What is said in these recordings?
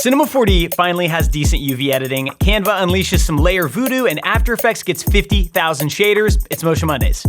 Cinema 4D finally has decent UV editing, Canva unleashes some layer voodoo, and After Effects gets 50,000 shaders. It's Motion Mondays.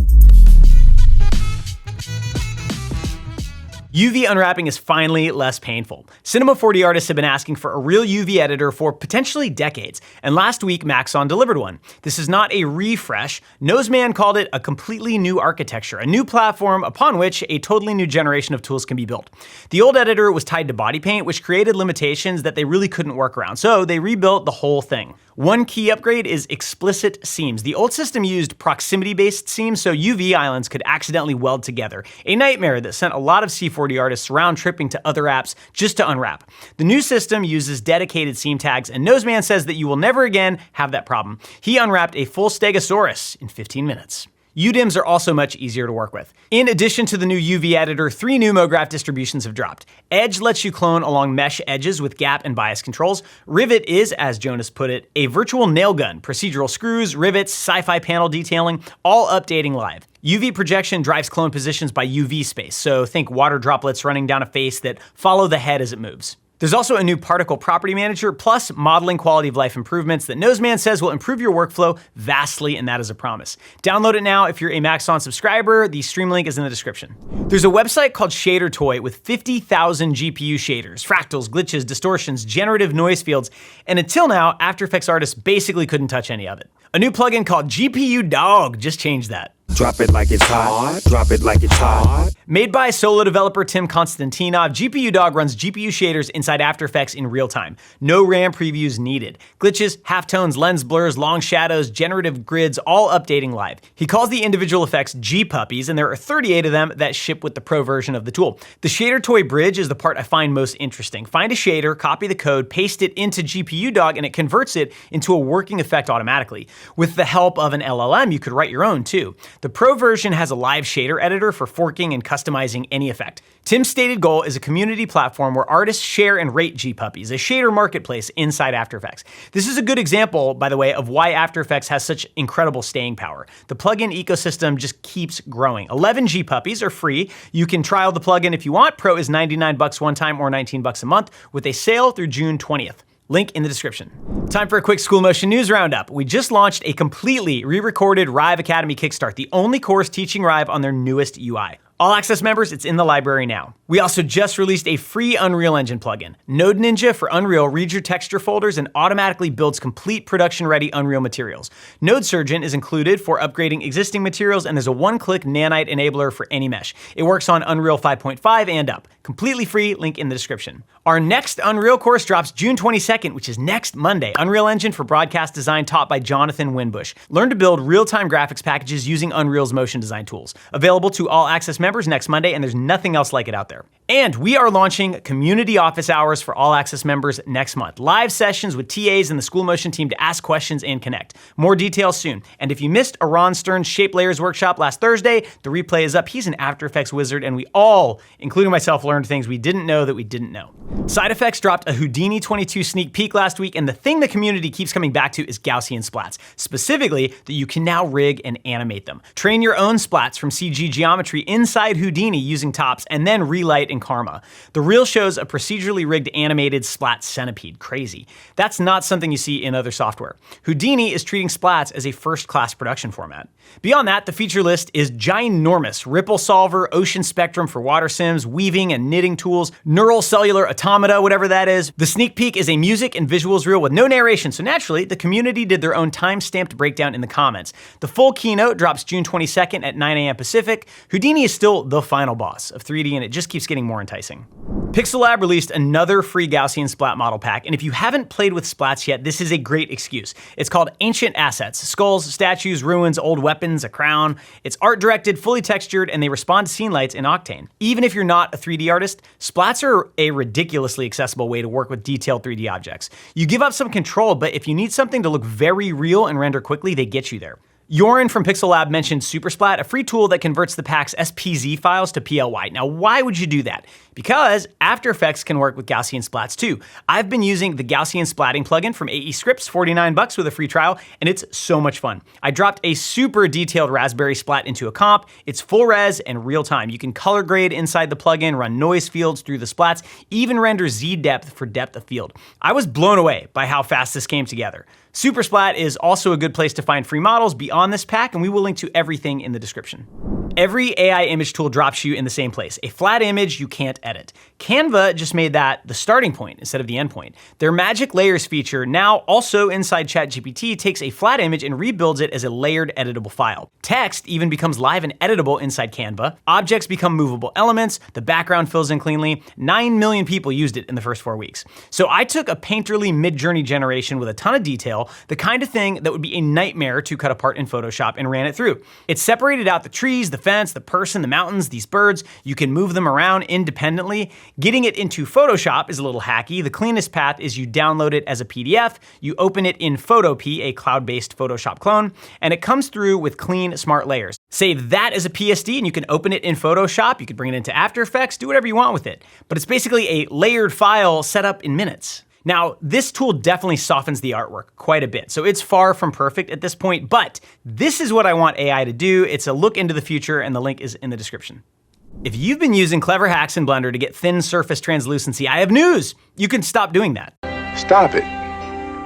UV unwrapping is finally less painful. Cinema 4D artists have been asking for a real UV editor for potentially decades, and last week Maxon delivered one. This is not a refresh. Noseman called it a completely new architecture, a new platform upon which a totally new generation of tools can be built. The old editor was tied to body paint, which created limitations that they really couldn't work around, so they rebuilt the whole thing. One key upgrade is explicit seams. The old system used proximity-based seams so UV islands could accidentally weld together, a nightmare that sent a lot of C4D artists round-tripping to other apps just to unwrap. The new system uses dedicated seam tags, and Noseman says that you will never again have that problem. He unwrapped a full Stegosaurus in 15 minutes. UDIMs are also much easier to work with. In addition to the new UV editor, 3 new MoGraph distributions have dropped. Edge lets you clone along mesh edges with gap and bias controls. Rivet is, as Jonas put it, a virtual nail gun. Procedural screws, rivets, sci-fi panel detailing, all updating live. UV projection drives clone positions by UV space, so think water droplets running down a face that follow the head as it moves. There's also a new particle property manager, plus modeling quality of life improvements that Noseman says will improve your workflow vastly, and that is a promise. Download it now if you're a Maxon subscriber. The stream link is in the description. There's a website called Shader Toy with 50,000 GPU shaders, fractals, glitches, distortions, generative noise fields, and until now, After Effects artists basically couldn't touch any of it. A new plugin called GPUDog just changed that. Drop it like it's hot, drop it like it's hot. Made by solo developer Tim Konstantinov, GPUDog runs GPU shaders inside After Effects in real time. No RAM previews needed. Glitches, halftones, lens blurs, long shadows, generative grids, all updating live. He calls the individual effects G-puppies, and there are 38 of them that ship with the pro version of the tool. The Shader Toy bridge is the part I find most interesting. Find a shader, copy the code, paste it into GPUDog, and it converts it into a working effect automatically. With the help of an LLM, you could write your own too. The Pro version has a live shader editor for forking and customizing any effect. Tim's stated goal is a community platform where artists share and rate G-puppies, a shader marketplace inside After Effects. This is a good example, by the way, of why After Effects has such incredible staying power. The plugin ecosystem just keeps growing. 11 G-puppies are free. You can trial the plugin if you want. Pro is $99 one time or $19 a month with a sale through June 20th. Link in the description. Time for a quick School Motion news roundup. We just launched a completely re-recorded Rive Academy Kickstart, the only course teaching Rive on their newest UI. All Access members, it's in the library now. We also just released a free Unreal Engine plugin. Node Ninja for Unreal reads your texture folders and automatically builds complete production-ready Unreal materials. Node Surgeon is included for upgrading existing materials, and there's a one-click nanite enabler for any mesh. It works on Unreal 5.5 and up. Completely free, link in the description. Our next Unreal course drops June 22nd, which is next Monday. Unreal Engine for broadcast design taught by Jonathan Winbush. Learn to build real-time graphics packages using Unreal's motion design tools. Available to All Access members next Monday, and there's nothing else like it out there. And we are launching community office hours for All Access members next month. Live sessions with TAs and the School Motion team to ask questions and connect. More details soon. And if you missed Ron Stern's Shape Layers workshop last Thursday, the replay is up. He's an After Effects wizard, and we all, including myself, learned things we didn't know that we didn't know. Side Effects dropped a Houdini 22 sneak peek last week, and the thing the community keeps coming back to is Gaussian splats. Specifically, that you can now rig and animate them. Train your own splats from CG geometry inside Houdini using tops, and then relight in Karma. The reel shows a procedurally rigged animated splat centipede. Crazy. That's not something you see in other software. Houdini is treating splats as a first-class production format. Beyond that, the feature list is ginormous. Ripple Solver, Ocean Spectrum for water sims, weaving and knitting tools, neural cellular automata, whatever that is. The sneak peek is a music and visuals reel with no narration, so naturally, the community did their own time-stamped breakdown in the comments. The full keynote drops June 22nd at 9 a.m. Pacific. Houdini is still the final boss of 3D, and it just keeps getting more enticing. Pixel Lab released another free Gaussian splat model pack, and if you haven't played with splats yet, this is a great excuse. It's called Ancient Assets: Skulls, Statues, Ruins, Old Weapons, a Crown. It's art-directed, fully textured, and they respond to scene lights in Octane. Even if you're not a 3D artist, splats are a ridiculously accessible way to work with detailed 3D objects. You give up some control, but if you need something to look very real and render quickly, they get you there. Yorin from Pixel Lab mentioned Supersplat, a free tool that converts the pack's SPZ files to PLY. Now, why would you do that? Because After Effects can work with Gaussian splats too. I've been using the Gaussian splatting plugin from AE Scripts, $49 with a free trial, and it's so much fun. I dropped a super detailed Raspberry splat into a comp. It's full res and real time. You can color grade inside the plugin, run noise fields through the splats, even render Z depth for depth of field. I was blown away by how fast this came together. Supersplat is also a good place to find free models beyond this pack, and we will link to everything in the description. Every AI image tool drops you in the same place, a flat image you can't edit. Canva just made that the starting point instead of the endpoint. Their Magic Layers feature, now also inside ChatGPT, takes a flat image and rebuilds it as a layered editable file. Text even becomes live and editable inside Canva. Objects become movable elements. The background fills in cleanly. 9 million people used it in the first 4 weeks. So I took a painterly mid-journey generation with a ton of detail, the kind of thing that would be a nightmare to cut apart in Photoshop, and ran it through. It separated out the trees, the fence, the person, the mountains, these birds. You can move them around independently. Getting it into Photoshop is a little hacky. The cleanest path is you download it as a PDF, you open it in Photopea, a cloud-based Photoshop clone, and it comes through with clean, smart layers. Save that as a PSD and you can open it in Photoshop. You could bring it into After Effects, do whatever you want with it. But it's basically a layered file set up in minutes. Now, this tool definitely softens the artwork quite a bit, so it's far from perfect at this point, but this is what I want AI to do. It's a look into the future, and the link is in the description. If you've been using clever hacks in Blender to get thin surface translucency, I have news! You can stop doing that. Stop it.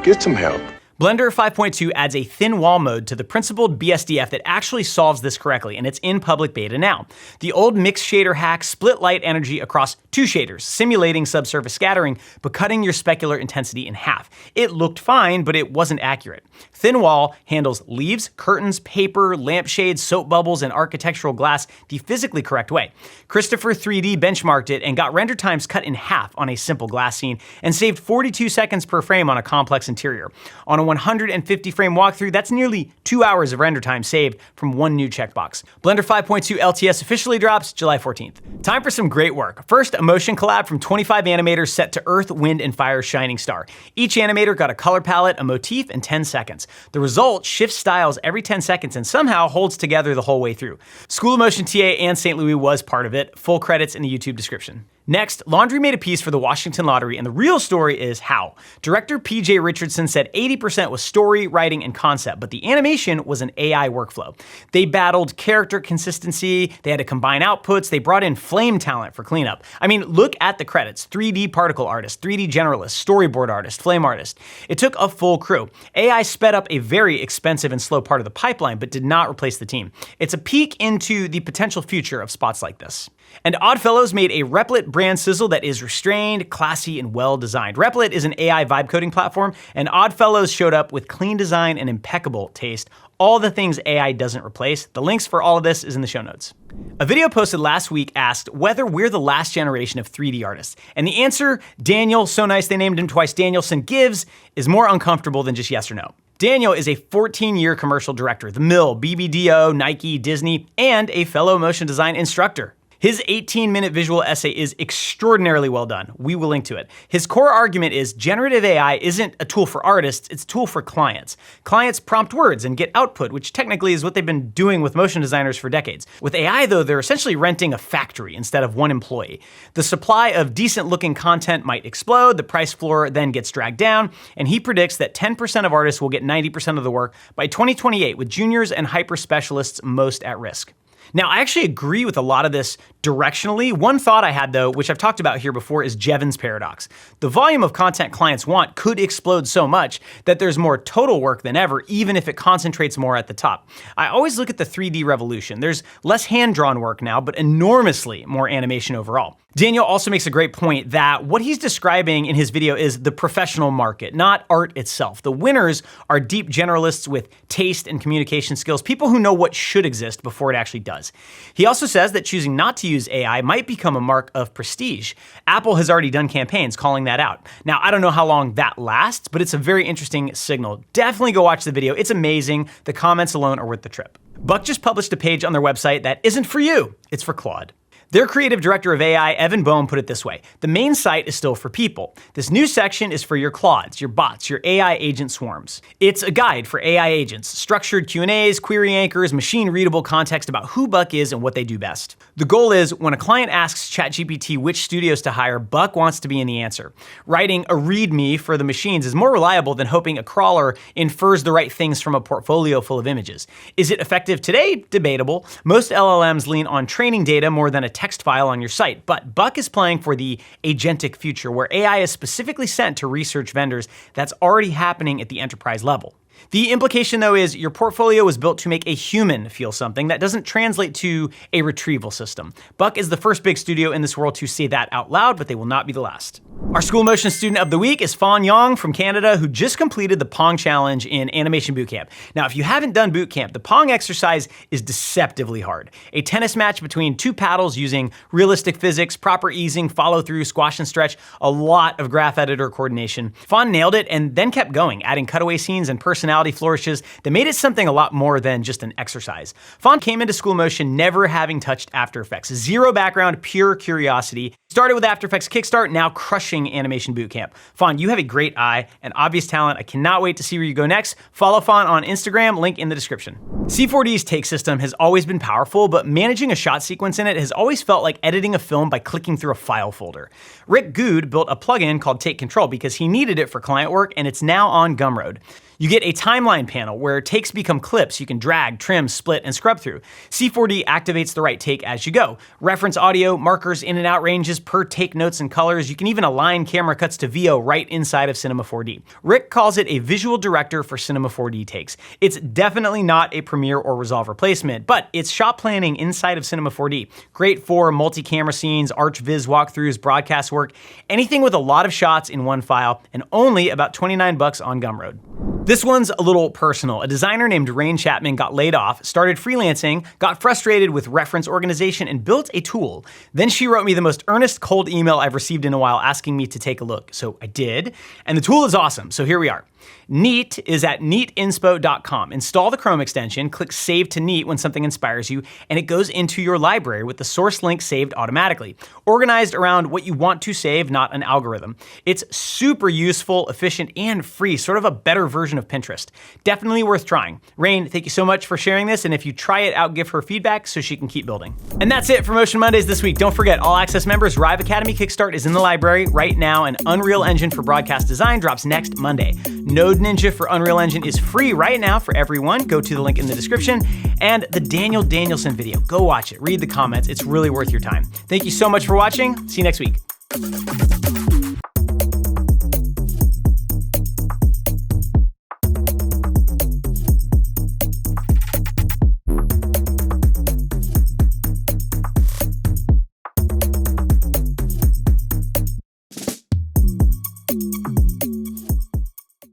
Get some help. Blender 5.2 adds a thin wall mode to the principled BSDF that actually solves this correctly, and it's in public beta now. The old mix shader hack split light energy across 2 shaders, simulating subsurface scattering, but cutting your specular intensity in half. It looked fine, but it wasn't accurate. Thin wall handles leaves, curtains, paper, lampshades, soap bubbles, and architectural glass the physically correct way. Christopher 3D benchmarked it and got render times cut in half on a simple glass scene, and saved 42 seconds per frame on a complex interior. On a 150 frame walkthrough, that's nearly 2 hours of render time saved from one new checkbox. Blender 5.2 LTS officially drops July 14th. Time for some great work. First, a motion collab from 25 animators set to Earth, Wind, and Fire's Shining Star. Each animator got a color palette, a motif, and 10 seconds. The result shifts styles every 10 seconds and somehow holds together the whole way through. School of Motion TA and St. Louis was part of it. Full credits in the YouTube description. Next, Laundry made a piece for the Washington Lottery, and the real story is how. Director PJ Richardson said 80% was story, writing, and concept, but the animation was an AI workflow. They battled character consistency, they had to combine outputs, they brought in flame talent for cleanup. I mean, look at the credits. 3D particle artist, 3D generalist, storyboard artist, flame artist. It took a full crew. AI sped up a very expensive and slow part of the pipeline, but did not replace the team. It's a peek into the potential future of spots like this. And Oddfellows made a Replit brand sizzle that is restrained, classy, and well-designed. Replit is an AI vibe coding platform, and Oddfellows showed up with clean design and impeccable taste, all the things AI doesn't replace. The links for all of this is in the show notes. A video posted last week asked whether we're the last generation of 3D artists, and the answer Daniel, so nice they named him twice Danielsson, gives is more uncomfortable than just yes or no. Daniel is a 14-year commercial director, The Mill, BBDO, Nike, Disney, and a fellow motion design instructor. His 18-minute visual essay is extraordinarily well done. We will link to it. His core argument is generative AI isn't a tool for artists, it's a tool for clients. Clients prompt words and get output, which technically is what they've been doing with motion designers for decades. With AI, though, they're essentially renting a factory instead of one employee. The supply of decent-looking content might explode, the price floor then gets dragged down, and he predicts that 10% of artists will get 90% of the work by 2028, with juniors and hyper-specialists most at risk. Now, I actually agree with a lot of this directionally. One thought I had, though, which I've talked about here before, is Jevons paradox. The volume of content clients want could explode so much that there's more total work than ever, even if it concentrates more at the top. I always look at the 3D revolution. There's less hand-drawn work now, but enormously more animation overall. Daniel also makes a great point that what he's describing in his video is the professional market, not art itself. The winners are deep generalists with taste and communication skills, people who know what should exist before it actually does. He also says that choosing not to use AI might become a mark of prestige. Apple has already done campaigns calling that out. Now, I don't know how long that lasts, but it's a very interesting signal. Definitely go watch the video. It's amazing. The comments alone are worth the trip. Buck just published a page on their website that isn't for you. It's for Claude. Their creative director of AI, Evan Boehm, put it this way: the main site is still for people. This new section is for your Claudes, your bots, your AI agent swarms. It's a guide for AI agents, structured Q&As, query anchors, machine-readable context about who Buck is and what they do best. The goal is, when a client asks ChatGPT which studios to hire, Buck wants to be in the answer. Writing a README for the machines is more reliable than hoping a crawler infers the right things from a portfolio full of images. Is it effective today? Debatable. Most LLMs lean on training data more than a text file on your site, but Buck is playing for the agentic future, where AI is specifically sent to research vendors. That's already happening at the enterprise level. The implication, though, is your portfolio was built to make a human feel something. That doesn't translate to a retrieval system. Buck is the first big studio in this world to say that out loud, but they will not be the last. Our School Motion Student of the Week is Fawn Yong from Canada, who just completed the Pong Challenge in Animation Bootcamp. Now, if you haven't done Bootcamp, the Pong exercise is deceptively hard. A tennis match between two paddles using realistic physics, proper easing, follow-through, squash and stretch, a lot of graph editor coordination. Fawn nailed it and then kept going, adding cutaway scenes and personality flourishes that made it something a lot more than just an exercise. Fawn came into School Motion never having touched After Effects. Zero background, pure curiosity. Started with After Effects Kickstart, now crushing Animation Bootcamp. Fawn, you have a great eye and obvious talent. I cannot wait to see where you go next. Follow Fawn on Instagram, link in the description. C4D's take system has always been powerful, but managing a shot sequence in it has always felt like editing a film by clicking through a file folder. Rick Good built a plugin called Take Control because he needed it for client work, and it's now on Gumroad. You get a timeline panel where takes become clips you can drag, trim, split, and scrub through. C4D activates the right take as you go. Reference audio, markers, in and out ranges, per take notes and colors. You can even align camera cuts to VO right inside of Cinema 4D. Rick calls it a visual director for Cinema 4D takes. It's definitely not a Premiere or Resolve replacement, but it's shot planning inside of Cinema 4D. Great for multi-camera scenes, ArchViz walkthroughs, broadcast work, anything with a lot of shots in one file, and only about $29 on Gumroad. This one's a little personal. A designer named Rain Chapman got laid off, started freelancing, got frustrated with reference organization, and built a tool. Then she wrote me the most earnest cold email I've received in a while asking me to take a look. So I did, and the tool is awesome. So here we are. Neat is at neatinspo.com. Install the Chrome extension, click Save to Neat when something inspires you, and it goes into your library with the source link saved automatically. Organized around what you want to save, not an algorithm. It's super useful, efficient, and free, sort of a better version of Pinterest. Definitely worth trying. Rain, thank you so much for sharing this, and if you try it out, give her feedback so she can keep building. And that's it for Motion Mondays this week. Don't forget, All Access members, Rive Academy Kickstart is in the library right now, and Unreal Engine for broadcast design drops next Monday. Node Ninja for Unreal Engine is free right now for everyone. Go to the link in the description. And the Danielsson video, go watch it, read the comments. It's really worth your time. Thank you so much for watching. See you next week.